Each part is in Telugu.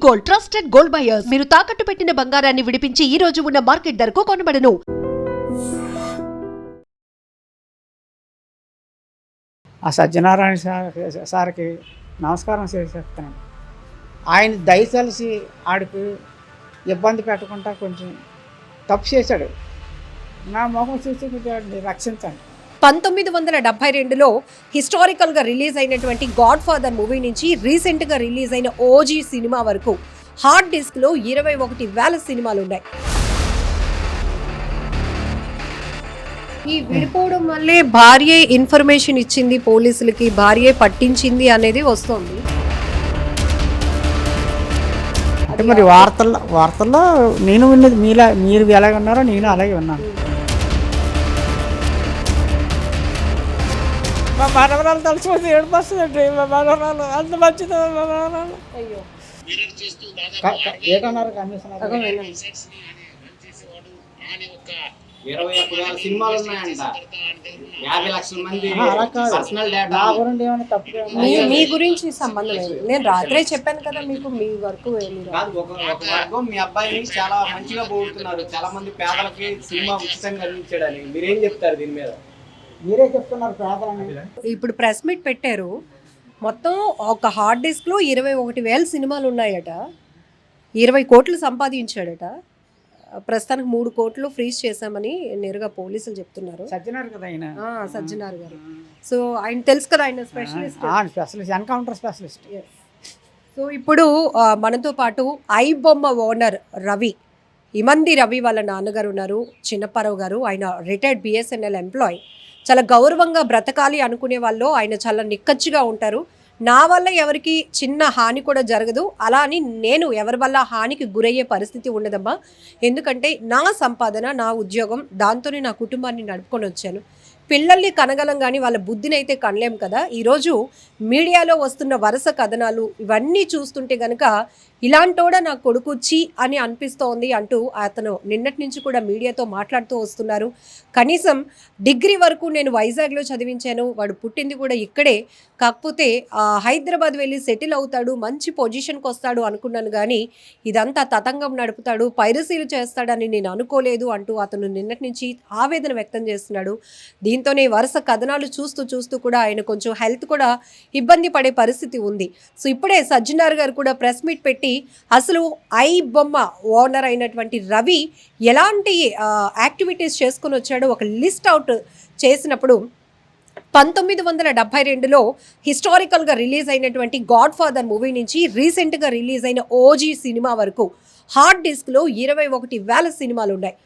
Gold, trusted gold buyers. మీరు తాకట్టు పెట్టిన బంగారాన్ని విడిపించి ఈ రోజు ఉన్న మార్కెట్ ధరకు కొనబడను. ఆ సత్యనారాయణ సార్కి నమస్కారం చేసేస్తాను. ఆయన దయతలిసి ఆడికి ఇబ్బంది పెట్టకుండా కొంచెం తప్పు చేశాడు. నా మొహం చూసి వాడిని రక్షించండి. 1972లో హిస్టారికల్గా రిలీజ్ అయినటువంటి గాడ్ ఫాదర్ మూవీ నుంచి రీసెంట్గా రిలీజ్ అయిన ఓజీ సినిమా వరకు హార్డ్ డిస్క్లో 21,000 సినిమాలు ఉన్నాయి. ఈ విడిపోవడం వల్లే భార్యే ఇన్ఫర్మేషన్ ఇచ్చింది పోలీసులకి, భార్యే పట్టించింది అనేది వస్తుంది. అంటే మరి వార్తల్లో నేను విన్నది మీరు ఎలాగ ఉన్నారో నేను అలాగే ఉన్నాను. మా మనవరాలు తలుచుకుంటే ఏడుపు వస్తుందండి. మా మనవరాలు అంత మంచిది. మా మనవరాలు ఏటన్నారు కమిషనర్ 21,000 సినిమాలు ఉన్నాయంట. 50 లక్షల మంది పర్సనల్ డేటా. నా గురించి ఏమైనా తప్పు మీ గురించి సంబంధం లేదు. నేను రాత్రే చెప్పాను కదా మీకు, మీ వర్క్ కాదు. ఒక వర్గం మీ అబ్బాయిని చాలా మంచిగా పోగొడుతున్నారు. చాలా మంది పేదలకి సినిమా ఉచితంగా అందించాడని మీరేం చెప్తారు దీని మీద? మీరే చెప్తున్నారు పేదలని. ఇప్పుడు ప్రెస్ మీట్ పెట్టారు. మొత్తం ఒక హార్డ్ డిస్క్లో 21,000 సినిమాలు ఉన్నాయట. 20 కోట్లు సంపాదించాడట. ప్రస్తుతానికి 3 కోట్లు ఫ్రీజ్ చేశామని నేరుగా పోలీసులు చెప్తున్నారు. సజ్జనారు కదా ఆయన, సజ్జనార్ గారు. సో ఆయన తెలుసు కదా, ఆయన స్పెషలిస్ట్, ఎన్కౌంటర్ స్పెషలిస్ట్. సో ఇప్పుడు మనతో పాటు ఐబొమ్మ ఓనర్ రవి, ఇమంది రవి వాళ్ళ నాన్నగారు ఉన్నారు, చిన్నప్పారావు గారు. ఆయన రిటైర్డ్ బిఎస్ఎన్ఎల్ ఎంప్లాయ్. చాలా గౌరవంగా బ్రతకాలి అనుకునే వాళ్ళు ఆయన చాలా నిక్కచ్చిగా ఉంటారు. నా వల్ల ఎవరికి చిన్న హాని కూడా జరగదు, అలా అని నేను ఎవరి వల్ల హానికి గురయ్యే పరిస్థితి ఉండదమ్మా. ఎందుకంటే నా సంపాదన, నా ఉద్యోగం, దాంతోనే నా కుటుంబాన్ని నడుపుకొని వచ్చాను. పిల్లల్ని కనగలం కానీ వాళ్ళ బుద్ధిని అయితే కనలేం కదా. ఈరోజు మీడియాలో వస్తున్న వరుస కథనాలు ఇవన్నీ చూస్తుంటే కనుక ఇలాంటోడా నా కొడుకు చీ అని అనిపిస్తోంది అంటూ అతను నిన్నటి నుంచి కూడా మీడియాతో మాట్లాడుతూ వస్తున్నారు. కనీసం డిగ్రీ వరకు నేను వైజాగ్లో చదివించాను, వాడు పుట్టింది కూడా ఇక్కడే, కాకపోతే హైదరాబాద్ వెళ్ళి సెటిల్ అవుతాడు, మంచి పొజిషన్కి వస్తాడు అనుకున్నాను, కానీ ఇదంతా తతంగం నడుపుతాడు, పైరసీలు చేస్తాడని నేను అనుకోలేదు అంటూ అతను నిన్నటి నుంచి ఆవేదన వ్యక్తం చేస్తున్నాడు. దీంతోనే వరుస కథనాలు చూస్తూ కూడా ఆయన కొంచెం హెల్త్ కూడా ఇబ్బంది పడే పరిస్థితి ఉంది. సో ఇప్పుడే సజ్జనార్ గారు కూడా ప్రెస్ మీట్ పెట్టి అసలు ఐబొమ్మ ఓనర్ అయినటువంటి రవి ఎలాంటి యాక్టివిటీస్ చేసుకుని వచ్చాడో ఒక లిస్ట్ అవుట్ చేసినప్పుడు 1972లో హిస్టారికల్గా రిలీజ్ అయినటువంటి గాడ్ ఫాదర్ మూవీ నుంచి రీసెంట్గా రిలీజ్ అయిన ఓజీ సినిమా వరకు హార్డ్ డిస్క్లో 21,000 సినిమాలు ఉన్నాయి.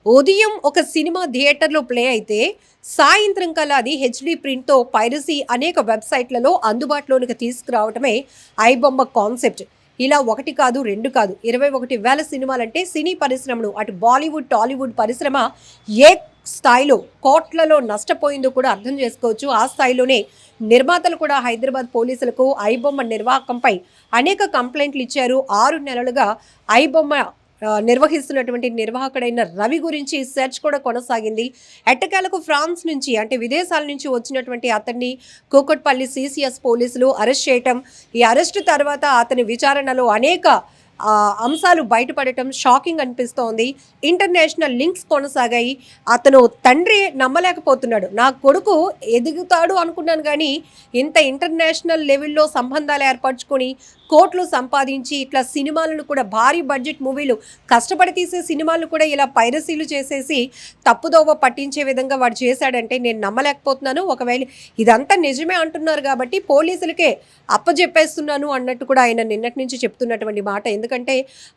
ఉదయం ఒక సినిమా థియేటర్లో ప్లే అయితే సాయంత్రం కల్లా అది హెచ్డి ప్రింట్తో పైరసీ అనేక వెబ్సైట్లలో అందుబాటులోనికి తీసుకురావటమే ఐబొమ్మ కాన్సెప్ట్. ఇలా 1 కాదు 2 కాదు 21,000 సినిమాలంటే సినీ పరిశ్రమను, అటు బాలీవుడ్ టాలీవుడ్ పరిశ్రమ ఏ స్థాయిలో కోట్లలో నష్టపోయిందో కూడా అర్థం చేసుకోవచ్చు. ఆ స్థాయిలోనే నిర్మాతలు కూడా హైదరాబాద్ పోలీసులకు ఐబొమ్మ నిర్వాహకంపై అనేక కంప్లైంట్లు ఇచ్చారు. 6 నెలలుగా ఐబొమ్మ నిర్వహిస్తున్నటువంటి నిర్వాహకుడైన రవి గురించి సెర్చ్ కూడా కొనసాగింది. ఎట్టకేలకు ఫ్రాన్స్ నుంచి, అంటే విదేశాల నుంచి వచ్చినటువంటి అతన్ని కూకట్పల్లి సిసిఎస్ పోలీసులు అరెస్ట్ చేయటం, ఈ అరెస్టు తర్వాత అతని విచారణలో అనేక అంశాలు బయటపడటం షాకింగ్ అనిపిస్తోంది. ఇంటర్నేషనల్ లింక్స్ కొనసాగాయి. అతను తండ్రి నమ్మలేకపోతున్నాడు, నా కొడుకు ఎదుగుతాడు అనుకున్నాను, కానీ ఇంత ఇంటర్నేషనల్ లెవెల్లో సంబంధాలు ఏర్పరచుకొని కోట్లు సంపాదించి ఇట్లా సినిమాలను కూడా, భారీ బడ్జెట్ మూవీలు, కష్టపడి తీసే సినిమాలను కూడా ఇలా పైరసీలు చేసేసి తప్పుదోవ పట్టించే విధంగా వాడు చేశాడంటే నేను నమ్మలేకపోతున్నాను. ఒకవేళ ఇదంతా నిజమే అంటున్నారు కాబట్టి పోలీసులకే అప్పజెప్పేస్తున్నాను అన్నట్టు కూడా ఆయన నిన్నటి నుంచి చెప్తున్నటువంటి మాట. ఎందుకంటే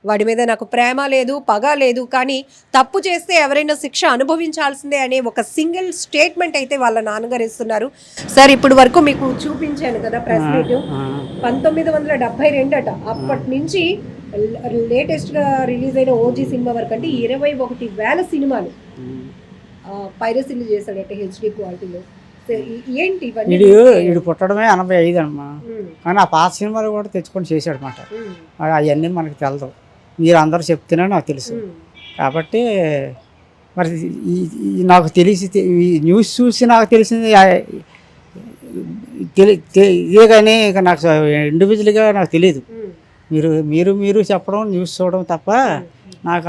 వాడి మీద నాకు ప్రేమ లేదు, పగ లేదు, కానీ తప్పు చేస్తే ఎవరైనా శిక్ష అనుభవించాల్సిందే అనే ఒక సింగిల్ స్టేట్మెంట్ అయితే వాళ్ళ నాన్నగారు ఇస్తున్నారు. సార్ ఇప్పుడు వరకు మీకు చూపించాను కదా ప్రెస్ మీట్, 1972 అట. అప్పటి నుంచి లేటెస్ట్గా రిలీజ్ అయిన ఓజీ సినిమా వరకు అంటే 21,000 సినిమాలు పైరసీలు చేశాడట హెచ్డి క్వాలిటీలో. ఏంటి వీడు పుట్టడమే 85 అమ్మా, కానీ ఆ పాత సినిమాలు కూడా తెచ్చుకొని చేశాడు అన్నమాట. అవన్నీ మనకు తెలదు, మీరు అందరూ చెప్తేనే నాకు తెలుసు. కాబట్టి మరి నాకు తెలిసి ఈ న్యూస్ చూసి నాకు తెలిసింది ఇదే కానీ ఇక నాకు ఇండివిజువల్గా నాకు తెలియదు. మీరు చెప్పడం న్యూస్ చూడడం తప్ప నాకు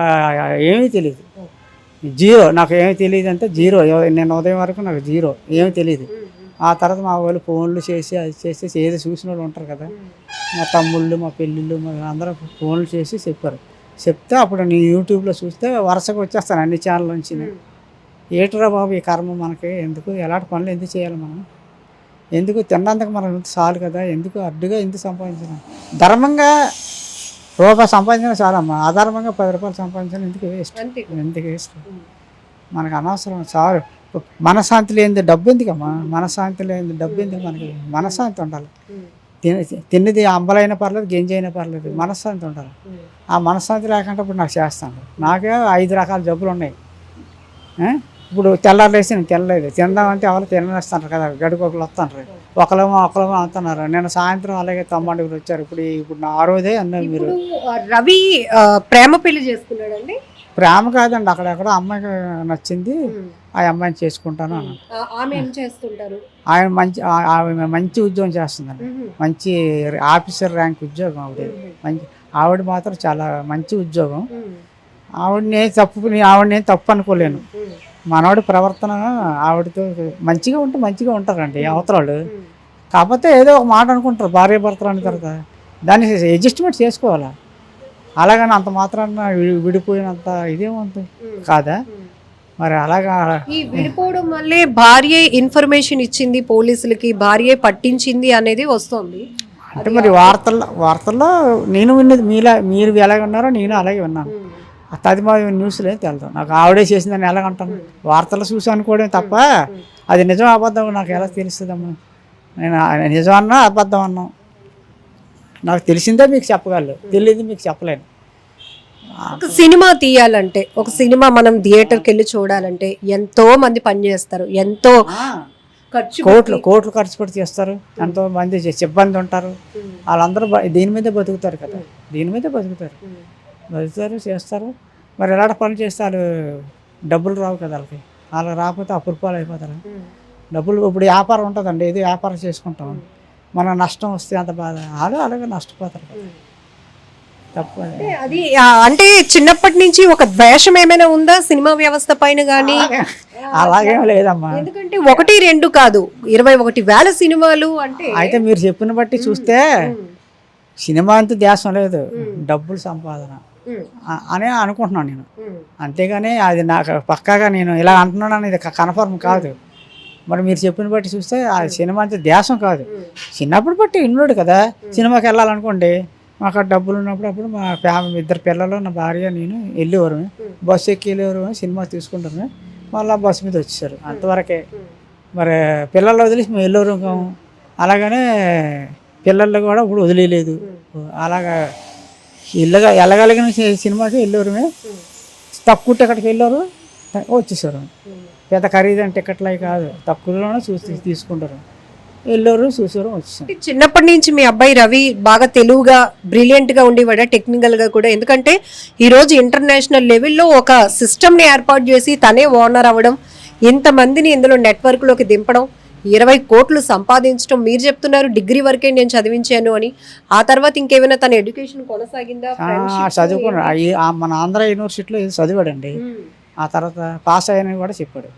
ఏమీ తెలియదు. జీరో. నాకు ఏమీ తెలియదు అంటే జీరో. నేను ఉదయం వరకు నాకు జీరో, ఏమీ తెలియదు. ఆ తర్వాత మా వాళ్ళు ఫోన్లు చేసి అది చేసి ఏదో చూసిన వాళ్ళు ఉంటారు కదా, మా తమ్ముళ్ళు మా పెళ్ళిళ్ళు మా అందరూ ఫోన్లు చేసి చెప్పారు. చెప్తే అప్పుడు నేను యూట్యూబ్లో చూస్తే వరుసగా వచ్చేస్తాను అన్ని ఛానల్ నుంచి. ఏటరా బాబు ఈ కర్మ మనకి ఎందుకు, ఎలాంటి పనులు ఎందుకు చేయాలి మనం, ఎందుకు తిన్నందుకు మనం ఇంత చాలు కదా, ఎందుకు అడ్డుగా ఎందుకు సంపాదించిన, ధర్మంగా రూపాయి సంపాదించిన చాలమ్మా, అధర్మంగా 10 రూపాయలు సంపాదించిన ఎందుకు వేస్ట్ మనకు అనవసరం. చాలు. మనశ్శాంతి లేనిది డబ్బు ఎందుకమ్మా, మనశ్శాంతి లేనిది డబ్బు ఎందుకు, మనకి మనశ్శాంతి ఉండాలి. తిన్నది అంబలైనా పర్లేదు గింజ అయినా పర్లేదు, మనశ్శాంతి ఉండాలి. ఆ మనశ్శాంతి లేకుండా ఇప్పుడు నాకు చేస్తాను. నాకే 5 రకాల జబ్బులు ఉన్నాయి. ఇప్పుడు తెల్లారులేసి నేను తినలేదు, తిందామంటే ఎవరు తినేస్తున్నారు కదా, గడుకోకలు వస్తున్నారు, ఒకలేమో అంటున్నారు. నేను సాయంత్రం అలాగే తమ్ముడికి వచ్చారు. ఇప్పుడు నా రోజే అన్నారు మీరు. రవి ప్రేమ పెళ్లి చేసుకున్నాడండి? ప్రేమ కాదండి, అక్కడెక్కడ అమ్మాయికి నచ్చింది, ఆ అమ్మాయిని చేసుకుంటాను అన్నాడు. ఆమె ఏం చేస్తుంటారు? ఆమె మంచి ఉద్యోగం చేస్తుందండి, మంచి ఆఫీసర్ ర్యాంక్ ఉద్యోగం ఆవిడ మాత్రం చాలా మంచి ఉద్యోగం. ఆవిడనేం తప్పు అనుకోలేను. మనవాడి ప్రవర్తన ఆవిడతో మంచిగా ఉంటే మంచిగా ఉంటారండి అవతరాలు. కాకపోతే ఏదో ఒక మాట అనుకుంటారు భార్య భర్తలు అన్న తర్వాత, దాన్ని అడ్జస్ట్మెంట్ చేసుకోవాలా. అలాగని అంత మాత్రాన విడిపోయినంత ఇదేముంది కాదా మరి. అలాగా ఈ విడిపోవడం వల్లే భార్య ఇన్ఫర్మేషన్ ఇచ్చింది పోలీసులకి, భార్య పట్టించింది అనేది వస్తుంది అంటే మరి వార్తల్లో నేను విన్నది మీరు ఎలాగ ఉన్నారో నేను అలాగే విన్నాను. అది మా న్యూస్లో ఏం తెలుదు నాకు. ఆవిడే చేసిందని ఎలాగంటాను, వార్తలు చూసి అనుకోవడం తప్ప అది నిజం అబద్ధం నాకు ఎలా తెలుస్తుందమ్మా. నేను నిజం అన్నా అబద్ధం అన్నా నాకు తెలిసిందే మీకు చెప్పగలను, తెలియదు మీకు చెప్పలేను. ఒక సినిమా తీయాలంటే, ఒక సినిమా మనం థియేటర్కి వెళ్ళి చూడాలంటే ఎంతో మంది పనిచేస్తారు, ఎంతో కోట్లు ఖర్చు పెట్టి చేస్తారు, ఎంతో మంది సిబ్బంది ఉంటారు. వాళ్ళందరూ దీని మీదే బతుకుతారు కదా, దీని మీదే బతుకుతారు చేస్తారు. మరి ఎలాంటి పనులు చేస్తారు, డబ్బులు రావు కదా వాళ్ళకి. వాళ్ళకి రాకపోతే అపురూపాలు అయిపోతారు డబ్బులు. ఇప్పుడు వ్యాపారం ఉంటుందండి, ఏదో వ్యాపారం చేసుకుంటాం, మన నష్టం వస్తే అంత బాధ, అలాగే నష్టపోతారు కదా. తప్పు అది. అంటే చిన్నప్పటి నుంచి ఒక ద్వేషం ఏమైనా ఉందా సినిమా వ్యవస్థ పైన కానీ? అలాగేం లేదమ్మా. ఎందుకంటే 1, 2 కాదు 21,000 సినిమాలు. అంటే అయితే మీరు చెప్పిన బట్టి చూస్తే సినిమా అంత ధ్యాసం లేదు, డబ్బులు సంపాదన అని అనుకుంటున్నాను నేను. అంతేగాని అది నాకు పక్కాగా నేను ఇలా అంటున్నాను అనేది కన్ఫర్మ్ కాదు. మరి మీరు చెప్పిన బట్టి చూస్తే ఆ సినిమా అంత ధ్యాసం కాదు. చిన్నప్పుడు బట్టి ఇన్నోడు కదా, సినిమాకి వెళ్ళాలనుకోండి మాకు డబ్బులు ఉన్నప్పుడు మా ఫ్యామిలీ 2 పిల్లలు నా భార్య నేను వెళ్ళేవారు, బస్సు ఎక్కి వెళ్ళేవారు, సినిమా తీసుకుంటారు, మళ్ళీ బస్సు మీద వచ్చేసారు అంతవరకే. మరి పిల్లలు వదిలేసి మేము వెళ్ళేవారు కాము. అలాగనే పిల్లలు కూడా ఇప్పుడు వదిలేదు. అలాగా వెళ్ళగలిగిన సినిమాకి వెళ్ళేవారు, తక్కువ టికెట్కి వెళ్ళారు వచ్చేసారు. పెద్ద ఖరీదైన టికెట్లు అవి కాదు, తక్కువలోనే తీసుకుంటారు, వెళ్ళారు చూసారు వచ్చేసారు. చిన్నప్పటి నుంచి మీ అబ్బాయి రవి బాగా తెలుగుగా బ్రిలియంట్గా ఉండేవాడా, టెక్నికల్గా కూడా? ఎందుకంటే ఈరోజు ఇంటర్నేషనల్ లెవెల్లో ఒక సిస్టమ్ని ఏర్పాటు చేసి తనే ఓనర్ అవ్వడం, ఇంతమందిని ఇందులో నెట్వర్క్లోకి దింపడం, 20 కోట్లు సంపాదించడం. మీరు చెప్తున్నారు డిగ్రీ వరకే నేను చదివించాను అని, ఆ తర్వాత ఇంకేమైనా తన ఎడ్యుకేషన్ కొనసాగిందా? చదువుకున్నాడు, మన ఆంధ్ర యూనివర్సిటీలో చదివాడండి. ఆ తర్వాత పాస్ అయ్యానని కూడా చెప్పాడు.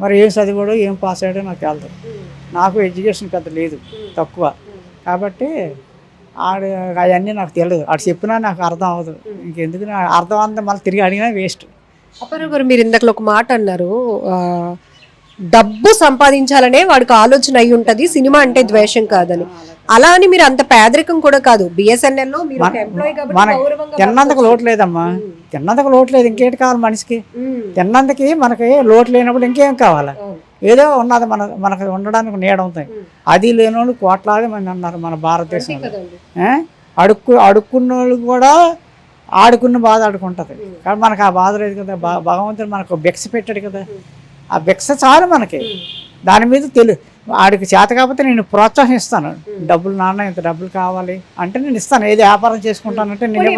మరి ఏం చదివాడో ఏం పాస్ అయ్యాడో నాకు తెలియదు. నాకు ఎడ్యుకేషన్ పెద్ద లేదు, తక్కువ. కాబట్టి అవన్నీ నాకు తెలియదు. ఆడు చెప్పినా నాకు అర్థం అవ్వదు. ఇంకెందుకు అర్థం అంతా మళ్ళీ తిరిగి అడిగినా వేస్ట్. అప్పారావు గారు, మీరు ఇందాక ఒక మాట అన్నారు, డబ్బు సంపాదించాలనే వాడికి ఆలోచన అయి ఉంటుంది, సినిమా అంటే ద్వేషం కాదని. అలా అని మీరు అంత పేదరికం కూడా కాదు. బిఎస్ఎన్ఎల్లో మీరు తిన్నందుకు లోటు లేదమ్మా, తిన్నందుకు లోటు లేదు. ఇంకేంటి కావాలి మనిషికి? తిన్నందుకి మనకి లోటు లేనప్పుడు ఇంకేం కావాలి? ఏదో ఉన్నది మనకు ఉండడానికి నీడ ఉంటుంది. అది లేని వాళ్ళు కోట్లాది మంది అన్నారు మన భారతదేశంలో. అడుక్కున్న వాళ్ళు కూడా ఆడుకున్న బాధ ఆడుకుంటుంది. కానీ మనకు ఆ బాధ లేదు కదా. భగవంతుడు మనకు భిక్ష పెట్టాడు కదా, ఆ భిక్ష చాలు మనకి. దాని మీద ఆడికి చేత కాకపోతే నేను ప్రోత్సహిస్తాను. డబ్బులు నాన్న ఇంత డబ్బులు కావాలి అంటే నేను ఇస్తాను. ఏది వ్యాపారం చేసుకుంటానంటే నేను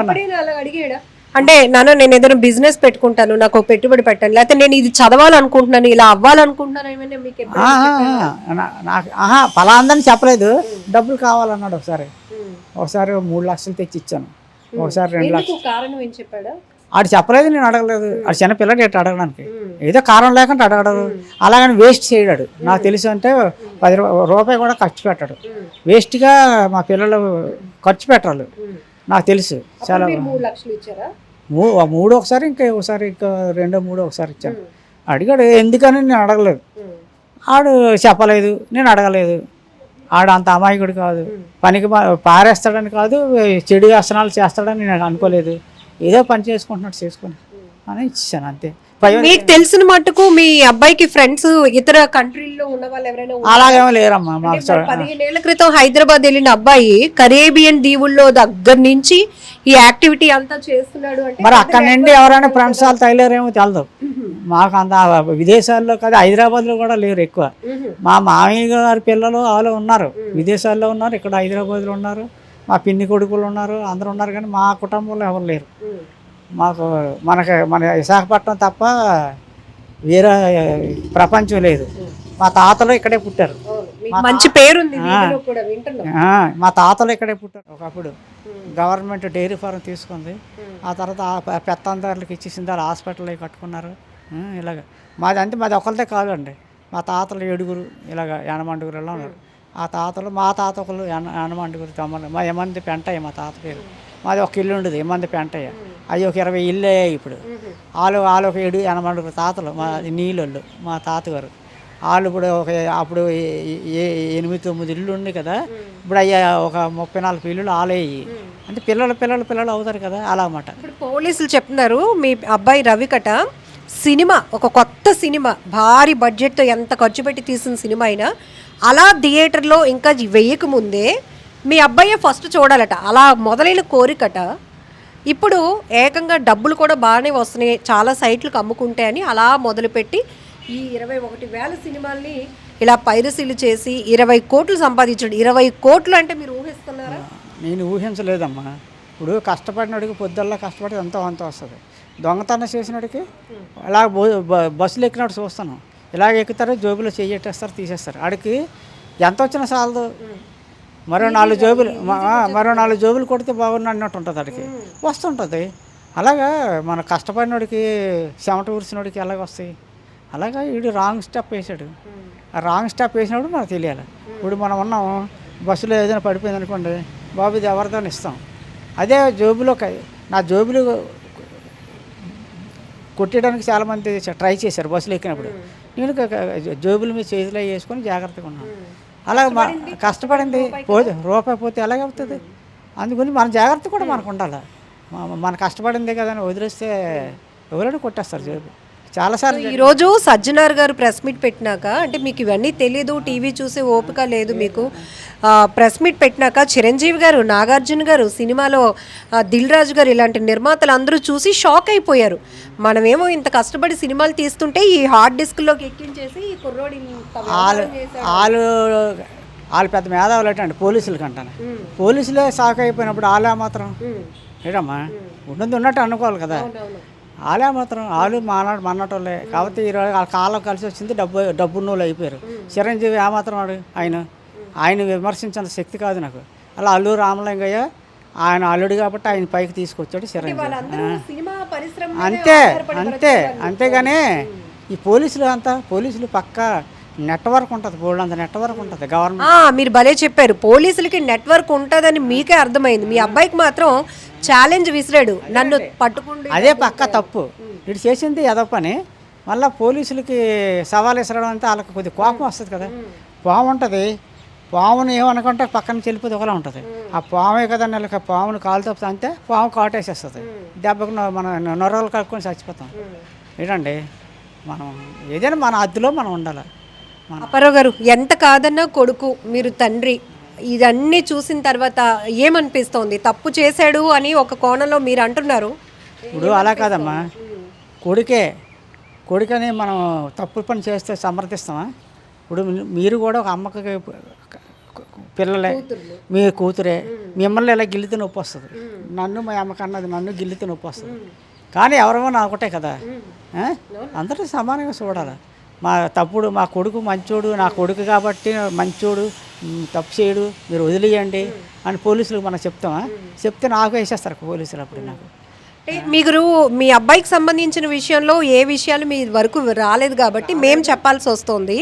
అంటే నేను ఏదైనా బిజినెస్ పెట్టుకుంటాను, నాకు ఒక పెట్టుబడి పెట్టాను, లేకపోతే నేను ఇది చదవాలనుకుంటున్నాను, ఇలా అవ్వాలనుకుంటున్నాను, ఏమైనా మీకు ఎప్పుడైనా నాకు ఫలాందని చెప్పలేదు, డబ్బులు కావాలన్నాడు ఒకసారి 3 లక్షలు తెచ్చి ఇచ్చాను, ఒకసారి 2 లక్షలు. ఎందుకు కారణం ఏం చెప్పాడా? ఆడు చెప్పలేదు, నేను అడగలేదు. ఆడు చిన్న పిల్లడు ఎట్లా అడగడానికి, ఏదో కారణం లేకుండా అడగడు. అలాగని వేస్ట్ చేయడాడు. నాకు తెలుసు అంటే 10 రూపాయలు కూడా ఖర్చు పెట్టాడు. వేస్ట్గా మా పిల్లలు ఖర్చు పెట్టాలి, నాకు తెలుసు. చాలా మీరు 3 లక్షలు ఇచ్చారా? 3 ఒకసారి, ఇంకా 2-3 ఒకసారి ఇచ్చాను. అడిగాడు, ఎందుకని నేను అడగలేదు. ఆడు చెప్పలేదు, నేను అడగలేదు. ఆడు అంత అమాయకుడు కాదు, పనికి పారేస్తాడని కాదు, చెడు వ్యసనాలు చేస్తాడని నేను అనుకోలేదు. ఏదో పని చేసుకుంటున్నాడు, చేసుకుని అని ఇచ్చాను అంతే. మీకు తెలిసిన మట్టుకు మీ అబ్బాయికి ఫ్రెండ్స్ ఇతర కంట్రీల్లో ఉన్న వాళ్ళు ఎవరైనా అలాగేమో లేరమ్మా. మాకు 15 ఏళ్ల క్రితం హైదరాబాద్ వెళ్ళిన అబ్బాయి కరేబియన్ దీవుల్లో దగ్గర నుంచి ఈ యాక్టివిటీ అంతా చేస్తున్నాడు అంటే మరి అక్కడ నుండి ఎవరైనా ఫ్రెండ్స్ వాళ్ళు తగిలేరేమో తెలదు. మాకు అంత విదేశాల్లో కాదు, హైదరాబాద్లో కూడా లేరు ఎక్కువ. మా మామయ్య గారి పిల్లలు వాళ్ళు ఉన్నారు, విదేశాల్లో ఉన్నారు, ఇక్కడ హైదరాబాద్లో ఉన్నారు, మా పిన్ని కొడుకులు ఉన్నారు, అందరూ ఉన్నారు. కానీ మా కుటుంబంలో ఎవరు లేరు. మన విశాఖపట్నం తప్ప వేరే ప్రపంచం లేదు. మా తాతలు ఇక్కడే పుట్టారు, మంచి పేరుంది వీధిలో కూడా వింటున్నాం. మా తాతలు ఇక్కడే పుట్టారు. ఒకప్పుడు గవర్నమెంట్ డైరీ ఫారం తీసుకుంది, ఆ తర్వాత పెత్తందారులకు ఇచ్చేసింది, వాళ్ళు హాస్పిటల్ కట్టుకున్నారు. ఇలాగ మాది ఒకరిదే కాదండి. మా తాతలు 7 ఇలాగ యనమండుగురు ఇలా ఉన్నారు. ఆ తాతలు మా తాత ఒకరు యనమండుగురు తమ్ముళ్ళు. మా ఏమంది పెంటయ్య మా తాత పేరు. మాది ఒక ఇల్లు ఉండదు, ఏమంది పెంటయ్య. అవి ఒక 20 ఇల్లు అయ్యాయి ఇప్పుడు. వాళ్ళు ఒక 7 యనమండుగురు తాతలు, మా నీళ్ళు మా తాతగారు. వాళ్ళు ఇప్పుడు అప్పుడు 8-9 ఇల్లు ఉంది కదా, ఇప్పుడు అయ్యా ఒక 34 ఇల్లులు ఆలయ్యి. అంటే పిల్లలు అవుతారు కదా, అలా అన్నమాట. ఇప్పుడు పోలీసులు చెప్తున్నారు మీ అబ్బాయి రవికట సినిమా, ఒక కొత్త సినిమా, భారీ బడ్జెట్తో ఎంత ఖర్చు పెట్టి తీసిన సినిమా అయినా అలా థియేటర్లో ఇంకా వెయ్యక ముందే మీ అబ్బాయి ఫస్ట్ చూడాలట. అలా మొదలైన కోరికట ఇప్పుడు ఏకంగా డబ్బులు కూడా బాగానే వస్తున్నాయి, చాలా సైట్లకు అమ్ముకుంటే అని అలా మొదలుపెట్టి ఈ 21,000 సినిమాల్ని ఇలా పైరసీలు చేసి 20 కోట్లు సంపాదించాడు. 20 కోట్లు అంటే మీరు ఊహిస్తున్నారా? నేను ఊహించలేదమ్మా. ఇప్పుడు కష్టపడినడికి పొద్దుల్లా కష్టపడి ఎంతో అంత వస్తుంది. దొంగతనం చేసినడికి అలా బస్సులు ఎక్కినట్టు చూస్తాను, ఇలాగ ఎక్కుతారు, జోబులో చెయ్యట్టేస్తారు, తీసేస్తారు. ఆడికి ఎంత వచ్చినా చాలదు, మరో 4 జోబులు కొడితే బాగున్నా అన్నట్టు ఉంటుంది. ఆడికి వస్తుంటుంది. అలాగా మన కష్టపడినోడికి చెమట ఊరిసినోడికి ఎలాగ వస్తాయి. అలాగా వీడు రాంగ్ స్టెప్ వేసాడు. ఆ రాంగ్ స్టెప్ వేసినప్పుడు మనకు తెలియాలి. ఇప్పుడు మనం ఉన్నాం, బస్సులో ఏదైనా పడిపోయింది అనుకోండి, బాబు ఇది ఎవరితో ఇస్తాం. అదే జోబులో నా జోబులు కొట్టడానికి చాలామంది ట్రై చేశారు బస్సులో ఎక్కినప్పుడు. నేను జోబుల మీద చేతిలో వేసుకొని జాగ్రత్తగా ఉన్నాను. అలాగే కష్టపడింది రూపాయి పోతే ఎలాగవుతుంది. అందుకని మన జాగ్రత్త కూడా మనకు ఉండాలి. మన కష్టపడిందే కదా అని వదిలేస్తే ఎవరైనా కొట్టేస్తారు జోబు. చాలాసార్లు ఈరోజు సజ్జనార్ గారు ప్రెస్ మీట్ పెట్టినాక, అంటే మీకు ఇవన్నీ తెలియదు, టీవీ చూసే ఓపిక లేదు మీకు, ప్రెస్ మీట్ పెట్టినాక చిరంజీవి గారు, నాగార్జున గారు, సినిమాలో దిల్ రాజు గారు, ఇలాంటి నిర్మాతలు అందరూ చూసి షాక్ అయిపోయారు. మనమేమో ఇంత కష్టపడి సినిమాలు తీస్తుంటే ఈ హార్డ్ డిస్క్లోకి ఎక్కించేసి ఈ కుర్రోడి వాళ్ళు పెద్ద మేధావులు ఏంటండి పోలీసులకి అంటాను. పోలీసులే షాక్ అయిపోయినప్పుడు వాళ్ళే మాత్రం ఏడమ్మా ఉన్నట్టు అనుకోవాలి కదా. వాళ్ళే మాత్రం వాళ్ళు మన్నటోళ్ళే కాబట్టి ఈరోజు వాళ్ళ కాలం కలిసి వచ్చింది, డబ్బున్నోళ్ళు అయిపోయారు. చిరంజీవి ఏమాత్రం ఆయన విమర్శించిన శక్తి కాదు నాకు. అలా అల్లు రామలింగయ్య ఆయన అల్లుడు కాబట్టి ఆయన పైకి తీసుకొచ్చాడు చిరంజీవి. అంతేగాని ఈ పోలీసులు పక్క నెట్వర్క్ ఉంటుంది, బోల్డంత నెట్వర్క్ ఉంటుంది గవర్నమెంట్. మీరు భలే చెప్పారు, పోలీసులకి నెట్వర్క్ ఉంటుందని మీకే అర్థమైంది. మీ అబ్బాయికి మాత్రం ఛాలెంజ్ విసిరాడు, నన్ను పట్టుకుంటే. అదే పక్క తప్పు. ఇటు చేసింది ఏదో పని, మళ్ళీ పోలీసులకి సవాల్ విసరడం అంటే వాళ్ళకి కొద్దిగా కోపం వస్తుంది కదా. పాము ఉంటుంది, పామును ఏమనుకుంటే పక్కన చెల్లిపోతే ఒకలా ఉంటుంది. ఆ పామే కదా నెలకి పామును కాలు తప్పుతా అంటే పాము కాటేసేస్తుంది, దెబ్బకు మన నొరగలు కలుపుకొని చచ్చిపోతాం. ఏంటండి మనం ఏదైనా మన అద్దులో మనం ఉండాలి. అప్పారావు గారు, ఎంత కాదన్నా కొడుకు, మీరు తండ్రి, ఇదన్నీ చూసిన తర్వాత ఏమనిపిస్తోంది? తప్పు చేశాడు అని ఒక కోణంలో మీరు అంటున్నారు. ఇప్పుడు అలా కాదమ్మా, కొడుకని మనం తప్పు పని చేస్తే సమర్థిస్తామా? ఇప్పుడు మీరు కూడా ఒక అమ్మకి పిల్లలే, కూతుర్లు. మీ కూతురే, మిమ్మల్ని ఇలా గిల్లితే నొప్పి వస్తుంది. నన్ను మా అమ్మకన్నది నన్ను గిల్లితే నొప్పి వస్తుంది. కానీ ఎవరేమో నా ఒకటే కదా, అందరూ సమానంగా చూడాలి. మా తప్పుడు మా కొడుకు మంచోడు, నా కొడుకు కాబట్టి మంచోడు, తప్పు చేయడు, మీరు వదిలేయండి అని పోలీసులకు మనం చెప్తామా? చెప్తే నాకు వేసేస్తారు పోలీసులు అప్పుడు నాకు. అంటే మీరు మీ అబ్బాయికి సంబంధించిన విషయంలో ఏ విషయాలు మీ వరకు రాలేదు కాబట్టి మేము చెప్పాల్సి వస్తుంది.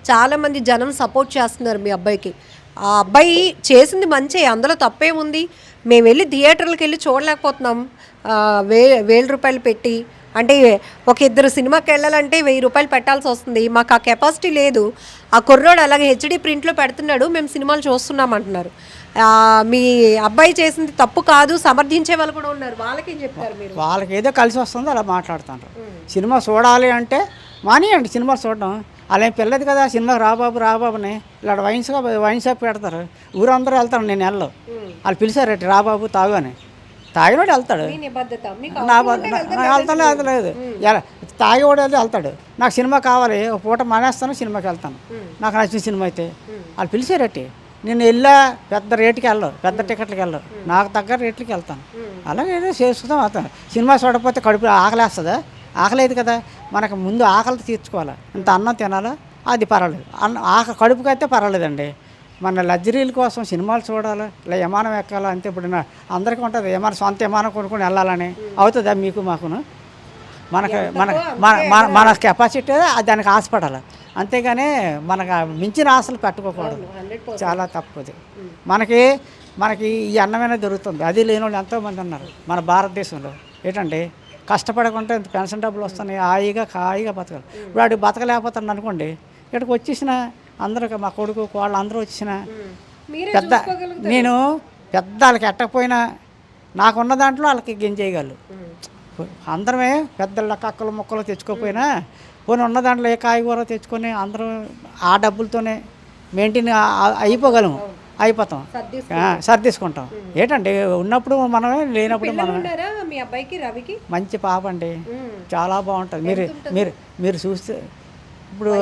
చాలామంది జనం సపోర్ట్ చేస్తున్నారు మీ అబ్బాయికి. ఆ అబ్బాయి చేసింది మంచి, అందులో తప్పేముంది? మేము వెళ్ళి థియేటర్లకు వెళ్ళి చూడలేకపోతున్నాం. 1000 రూపాయలు పెట్టి, అంటే ఒక ఇద్దరు సినిమాకి వెళ్ళాలంటే 1000 రూపాయలు పెట్టాల్సి వస్తుంది. మాకు ఆ కెపాసిటీ లేదు. ఆ కుర్రోడు అలాగే హెచ్డి ప్రింట్లో పెడుతున్నాడు, మేము సినిమాలు చూస్తున్నాం అంటున్నారు. మీ అబ్బాయి చేసింది తప్పు కాదు, సమర్థించే వాళ్ళు కూడా ఉన్నారు. వాళ్ళకేం చెప్తారు మీరు? వాళ్ళకి ఏదో కలిసి వస్తుందో అలా మాట్లాడుతుంటారు. సినిమా చూడాలి అంటే మానేయండి సినిమా చూడడం. అలా ఏం పిల్లది కదా, సినిమాకి రాబాబుని ఇలా వైన్ షాప్ పెడతారు, ఊరందరూ వెళ్తారు, నేను వెళ్ళను. వాళ్ళు పిలిచారట రాబాబు తాగు అని, తాగినోడు వెళ్తాడు, వెళ్తాను లేదు తాగేవాడు అయితే వెళ్తాడు. నాకు సినిమా కావాలి, ఒక పూట మానేస్తాను, సినిమాకి వెళ్తాను, నాకు నచ్చిన సినిమా అయితే. వాళ్ళు పిలిచారట్టి, నేను వెళ్ళా పెద్ద రేటుకి వెళ్ళను, పెద్ద టికెట్లకి వెళ్ళను, నాకు తగ్గ రేట్లకి వెళ్తాను. అలాగే ఏదో చేసుకుందాం అవుతాను. సినిమా చూడకపోతే కడుపు ఆకలేస్తుందా? ఆకలేదు కదా, మనకు ముందు ఆకలి తీర్చుకోవాలి. ఇంత అన్నం తినాలా, అది పర్వాలేదు. కడుపుకి అయితే పర్వాలేదండి. మన లగ్జరీల కోసం సినిమాలు చూడాలి, ఇలా విమానం ఎక్కాలి అంతే. ఇప్పుడు అందరికీ ఉంటుంది విమానం, సొంత విమానం కొనుక్కొని వెళ్ళాలని. అవుతుందా మీకు మాకును? మన కెపాసిటీ దానికి ఆశపడాలి, అంతేగాని మనకు మించిన ఆశలు పెట్టుకోకూడదు. చాలా తప్పుది. మనకి ఈ అన్నమైనా దొరుకుతుంది, అది లేని వాళ్ళు ఎంతోమంది ఉన్నారు మన భారతదేశంలో. ఏంటంటే కష్టపడకుంటే ఇంత పెన్షన్ డబ్బులు వస్తున్నాయి, హాయిగా బతకాలి. ఇప్పుడు వాడు బతకలేకపోతాడు అనుకోండి, ఇక్కడికి వచ్చేసిన అందరూ మా కొడుకు వాళ్ళు అందరూ వచ్చేసిన నేను పెద్ద వాళ్ళకి ఎట్టకపోయినా నాకున్న దాంట్లో వాళ్ళకి గింజేయగలరు. అందరమే పెద్దల కక్కలు మొక్కలు తెచ్చుకోకపోయినా పోనీ ఉన్న దాంట్లో ఏ కాయగూర తెచ్చుకొని అందరం ఆ డబ్బులతోనే మెయింటైన్ అయిపోతాం, సర్దేసుకుంటాం. ఏంటంటే ఉన్నప్పుడు మనమే, లేనప్పుడు మనమే. మీ అబ్బాయికి రవికి మంచి పాప అండి, చాలా బాగుంటుంది. మీరు చూస్తే ఇప్పుడు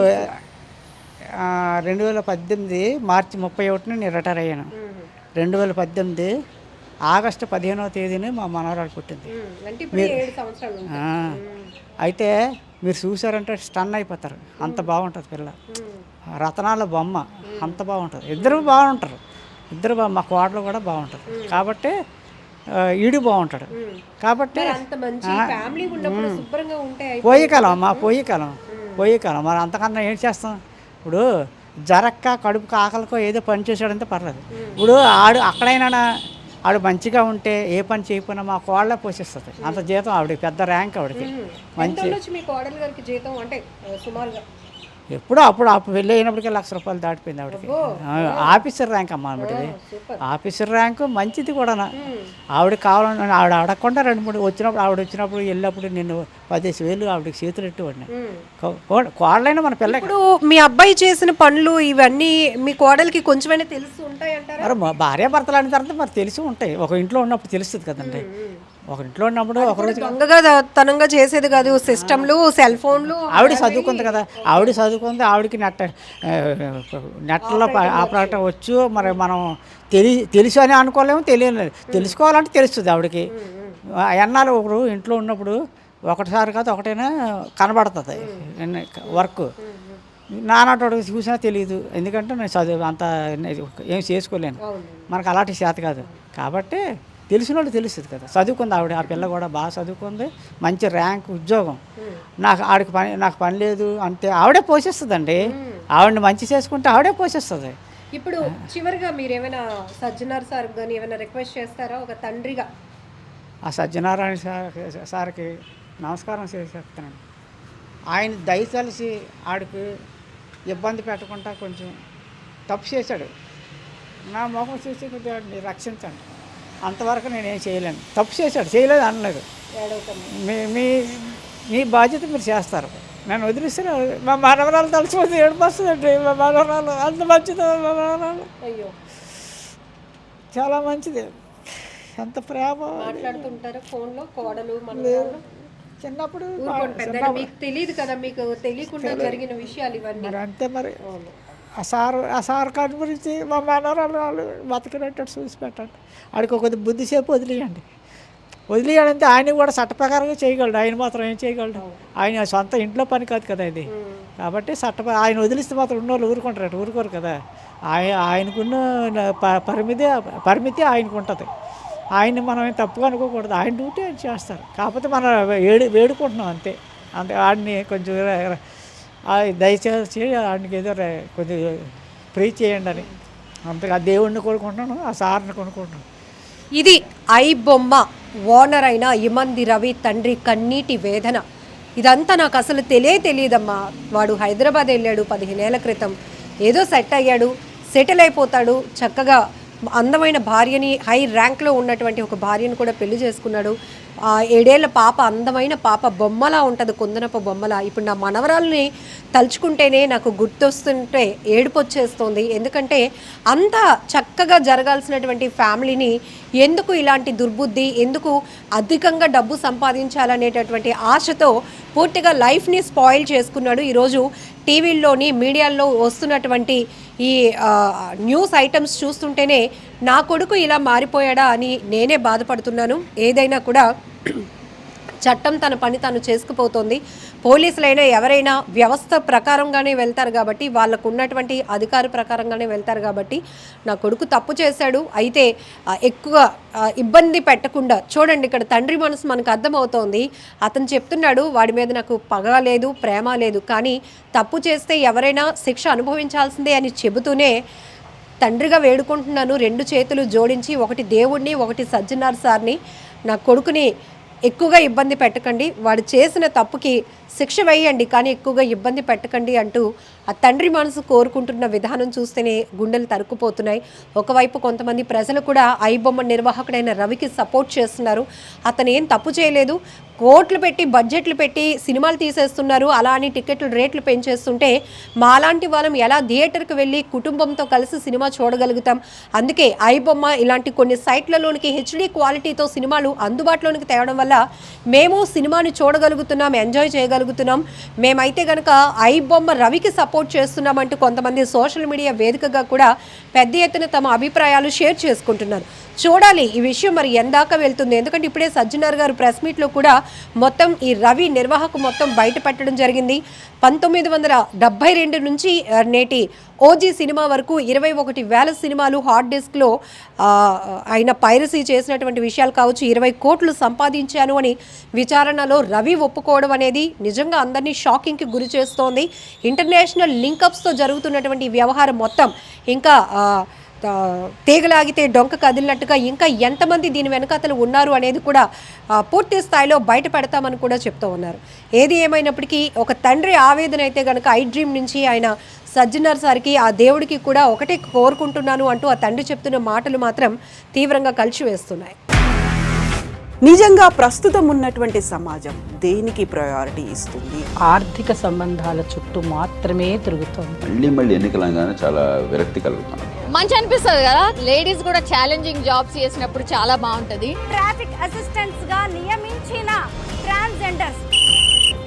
2018 మార్చి 31 నేను రిటైర్ అయ్యాను. 2018 ఆగస్టు 15వ తేదీని మా మనవరాలు పుట్టింది. అయితే మీరు చూసారంటే స్టన్ అయిపోతారు, అంత బాగుంటుంది పిల్ల. రతనాల బొమ్మ, అంత బాగుంటుంది. ఇద్దరు బాగుంటారు, మా కోడలు కూడా బాగుంటుంది. కాబట్టి ఈడు బాగుంటాడు. కాబట్టి పోయి కాలం మరి అంతకన్నా ఏం చేస్తాం? ఇప్పుడు జరక్క కడుపుకు ఆకలికో ఏదో పని చేసాడంటే పర్లేదు. ఇప్పుడు అక్కడైనా ఆవిడ మంచిగా ఉంటే ఏ పని చేయకపోయినా మా కోళ్ళే పోషిస్తుంది. అంత జీతం ఆవిడకి, పెద్ద ర్యాంక్ ఆవిడకి. మంచి ఎప్పుడో అప్పుడు వెళ్ళి అయినప్పటికీ 1,00,000 రూపాయలు దాటిపోయింది ఆవిడకి. ఆఫీసర్ ర్యాంక్ అమ్మ ఆవిడది, ఆఫీసర్ ర్యాంకు మంచిది కూడా. ఆవిడకి కావాలని ఆవిడ అడగకుండా 2-3 వచ్చినప్పుడు వెళ్ళినప్పుడు నేను 10,000 ఆవిడకి చేతులు ఎట్టువాడిని. కోడలైనా మన పిల్ల. ఇప్పుడు మీ అబ్బాయి చేసిన పనులు ఇవన్నీ మీ కోడలికి కొంచెమైనా తెలుసు ఉంటాయంటారా? మరి భార్య భర్తలు అన్న తర్వాత మరి తెలిసి ఉంటాయి. ఒక ఇంట్లో ఉన్నప్పుడు తెలుస్తుంది కదండి. ఒక ఇంట్లో ఉన్నప్పుడు ఒకరోజు దొంగతనంగా చేసేది కాదు, సిస్టమ్లు, సెల్ ఫోన్లు. ఆవిడ చదువుకుంది కదా, ఆవిడకి నెట్లో ఆపరేటర్ వచ్చు. మరి మనం తెలుసు అని అనుకోలేము, తెలియలేదు. తెలుసుకోవాలంటే తెలుస్తుంది ఆవిడకి. ఎన్నాళ్ళు ఒకరు ఇంట్లో ఉన్నప్పుడు ఒకటిసారి కాదు ఒకటైనా కనబడుతుంది వర్క్. నానాటోడు చూసినా తెలియదు, ఎందుకంటే నేను చదువు అంత ఏం చేసుకోలేను, మనకు అలాంటి చేత కాదు. కాబట్టి తెలిసిన వాళ్ళు తెలుస్తుంది కదా. చదువుకుంది ఆవిడ, ఆ పిల్ల కూడా బాగా చదువుకుంది, మంచి ర్యాంక్, ఉద్యోగం. నాకు పని లేదు అంటే ఆవిడే పోషిస్తుందండి. ఆవిడని మంచి చేసుకుంటే ఆవిడే పోషిస్తుంది. ఇప్పుడు చివరిగా మీరు ఏమైనా సజ్జనార్ సార్ కానీ ఏమైనా రిక్వెస్ట్ చేస్తారా ఒక తండ్రిగా? ఆ సత్యనారాయణ సార్కి నమస్కారం చెప్తానండి. ఆయన దయతలిసి ఆడికి ఇబ్బంది పెట్టకుండా కొంచెం తప్పు చేశాడు, నా మొహం చూసి కొద్దిగా రక్షించండి. అంతవరకు నేనేం చేయలేను. తప్పు చేశాడు, చేయలేదు అనలేదు. మీ బాధ్యత మీరు చేస్తారు. నన్ను వదిలిస్తే మా మనవరాలు తలుచుకుంది ఏడుపు వస్తుందండి. మా మనవరాలు అంత మంచిది, మా మనవరాలు అయ్యో చాలా మంచిది, ఎంత ప్రేమ. మాట్లాడుతుంటారు ఫోన్లో కోడలు చిన్నప్పుడు. మీకు తెలియదు కదా, మీకు తెలియకుండా జరిగిన విషయాలు ఇవన్నీ. మరి అంతే మరి ఆ సార్ కనిపించి మా మనవరాలు వాళ్ళు బతికినట్టు చూసి పెట్టండి, ఆడికి కొద్ది బుద్ధిసేపు వదిలేయాలంటే ఆయన కూడా చట్ట ప్రకారంగా చేయగలడు, ఆయన మాత్రం ఏం చేయగలడు, ఆయన సొంత ఇంట్లో పని కాదు కదా ఇది. కాబట్టి ఆయన వదిలిస్తే మాత్రం ఉన్నోళ్ళు ఊరుకోరు కదా. ఆయనకున్న పరిమితి ఆయనకు ఉంటుంది, ఆయన్ని మనం ఏం తప్పుగా అనుకోకూడదు, ఆయన డ్యూటీ ఆయన చేస్తారు. కాకపోతే మనం వేడుకుంటున్నాం అంతే. ఆడిని కొంచెం దయచేసి ఆడికి ఏదో కొంచెం ప్రే చేయండి అని అంతగా దేవుడిని కోరుకుంటున్నాను, ఆ సార్ని కొనుక్కుంటున్నాను. ఇది ఐ బొమ్మ ఓనర్ అయిన ఇమంది రవి తండ్రి కన్నీటి వేదన. ఇదంతా నాకు అసలు తెలియదమ్మా. వాడు హైదరాబాద్ వెళ్ళాడు 15 ఏళ్ల క్రితం, ఏదో సెట్ అయ్యాడు, సెటిల్ అయిపోతాడు, చక్కగా అందమైన భార్యని, హై ర్యాంక్లో ఉన్నటువంటి ఒక భార్యను కూడా పెళ్లి చేసుకున్నాడు. 7 ఏళ్ల పాప, అందమైన పాప, బొమ్మలా ఉంటుంది, కుందనపు బొమ్మలా. ఇప్పుడు నా మనవరాల్ని తలుచుకుంటేనే నాకు గుర్తొస్తుంటే ఏడుపు వచ్చేస్తుంది. ఎందుకంటే అంత చక్కగా జరగాల్సినటువంటి ఫ్యామిలీని ఎందుకు ఇలాంటి దుర్బుద్ధి, ఎందుకు అధికంగా డబ్బు సంపాదించాలనేటటువంటి ఆశతో పూర్తిగా లైఫ్ని స్పాయిల్ చేసుకున్నాడు. ఈరోజు టీవీల్లోని మీడియాల్లో వస్తున్నటువంటి ఈ న్యూస్ ఐటమ్స్ చూస్తుంటేనే నా కొడుకు ఇలా మారిపోయాడా అని నేనే బాధపడుతున్నాను. ఏదైనా కూడా చట్టం తన పని తాను చేసుకుపోతుంది. పోలీసులైనా ఎవరైనా వ్యవస్థ ప్రకారంగానే వెళ్తారు కాబట్టి, వాళ్ళకు ఉన్నటువంటి అధికార ప్రకారంగానే వెళ్తారు కాబట్టి, నా కొడుకు తప్పు చేశాడు, అయితే ఎక్కువ ఇబ్బంది పెట్టకుండా చూడండి. ఇక్కడ తండ్రి మనసు మనకు అర్థమవుతోంది. అతను చెప్తున్నాడు వాడి మీద నాకు పగ లేదు, ప్రేమ లేదు, కానీ తప్పు చేస్తే ఎవరైనా శిక్ష అనుభవించాల్సిందే అని చెబుతూనే తండ్రిగా వేడుకుంటున్నాను 2 చేతులు జోడించి, ఒకటి దేవుడిని, ఒకటి సజ్జనార్ సార్ని, నా కొడుకుని ఎక్కువగా ఇబ్బంది పెట్టకండి, వాడు చేసిన తప్పుకి శిక్ష వేయండి, కానీ ఎక్కువగా ఇబ్బంది పెట్టకండి అంటూ ఆ తండ్రి మనసు కోరుకుంటున్న విధానం చూస్తేనే గుండెలు తరుక్కుపోతున్నాయి. ఒకవైపు కొంతమంది ప్రజలు కూడా ఐ బొమ్మ నిర్వాహకుడైన రవికి సపోర్ట్ చేస్తున్నారు. అతను ఏం తప్పు చేయలేదు, కోట్లు పెట్టి బడ్జెట్లు పెట్టి సినిమాలు తీసేస్తున్నారు, అలా అని టికెట్లు రేట్లు పెంచేస్తుంటే మాలాంటి వాళ్ళం ఎలా థియేటర్కి వెళ్ళి కుటుంబంతో కలిసి సినిమా చూడగలుగుతాం? అందుకే ఐ బొమ్మ ఇలాంటి కొన్ని సైట్లలోనికి హెచ్డీ క్వాలిటీతో సినిమాలు అందుబాటులోనికి తేవడం వల్ల మేము సినిమాని చూడగలుగుతున్నాం, ఎంజాయ్ చేయగలుగుతున్నాం. మేమైతే కనుక ఐ బొమ్మ రవికి సపోర్ట్ చేస్తున్నామంటూ కొంతమంది సోషల్ మీడియా వేదికగా కూడా పెద్ద ఎత్తున తమ అభిప్రాయాలు షేర్ చేసుకుంటున్నారు. చూడాలి ఈ విషయం మరి ఎందాక వెళ్తుంది. ఎందుకంటే ఇప్పుడే సజ్జనార్ గారు ప్రెస్ మీట్లో కూడా మొత్తం ఈ రవి నిర్వాహకు మొత్తం బయట పెట్టడం జరిగింది. 1972 నుంచి నేటి ఓజీ సినిమా వరకు 21,000 సినిమాలు హార్డ్ డిస్క్లో ఆయన పైరసీ చేసినటువంటి విషయాలు కావచ్చు, 20 కోట్లు సంపాదించాను అని విచారణలో రవి ఒప్పుకోవడం అనేది నిజంగా అందరినీ షాకింగ్కి గురి చేస్తోంది. ఇంటర్నేషనల్ లింకప్స్తో జరుగుతున్నటువంటి వ్యవహారం మొత్తం ఇంకా తీగలాగితే డొంక కదిలినట్టుగా ఇంకా ఎంతమంది దీని వెనకాతలు ఉన్నారు అనేది కూడా పూర్తి స్థాయిలో బయట పెడతామని కూడా చెప్తూ ఉన్నారు. ఏది ఏమైనప్పటికీ ఒక తండ్రి ఆవేదన అయితే కనుక ఐ డ్రీమ్ నుంచి ఆయన సజ్జనార్ సార్కి, ఆ దేవుడికి కూడా ఒకటే కోరుకుంటున్నాను అంటూ ఆ తండ్రి చెప్తున్న మాటలు మాత్రం తీవ్రంగా కలిచివేస్తున్నాయి. నిజంగా ప్రస్తుతం ఉన్నటువంటి సమాజం దేనికి ప్రయారిటీ ఇస్తుంది? ఆర్థిక సంబంధాల చుట్టూ మాత్రమే తిరుగుతోంది. మళ్ళీ ఎన్నికలంగానే చాలా విరక్తి కలుగుతాను. మంచి అనిపిస్తుంది కదా, లేడీస్ కూడా ఛాలెంజింగ్ జాబ్స్ చేసినప్పుడు చాలా బాగుంటది. ట్రాఫిక్ అసిస్టెంట్స్ గా నియమించిన ట్రాన్స్జెండర్స్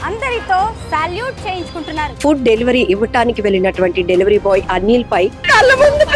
అందరితో సాల్యూట్ చేయించుకుంటున్నారు. ఫుడ్ డెలివరీ ఇవ్వటానికి వెళ్ళినటువంటి డెలివరీ బాయ్ అనిల్ పై కళ్ళ ముందు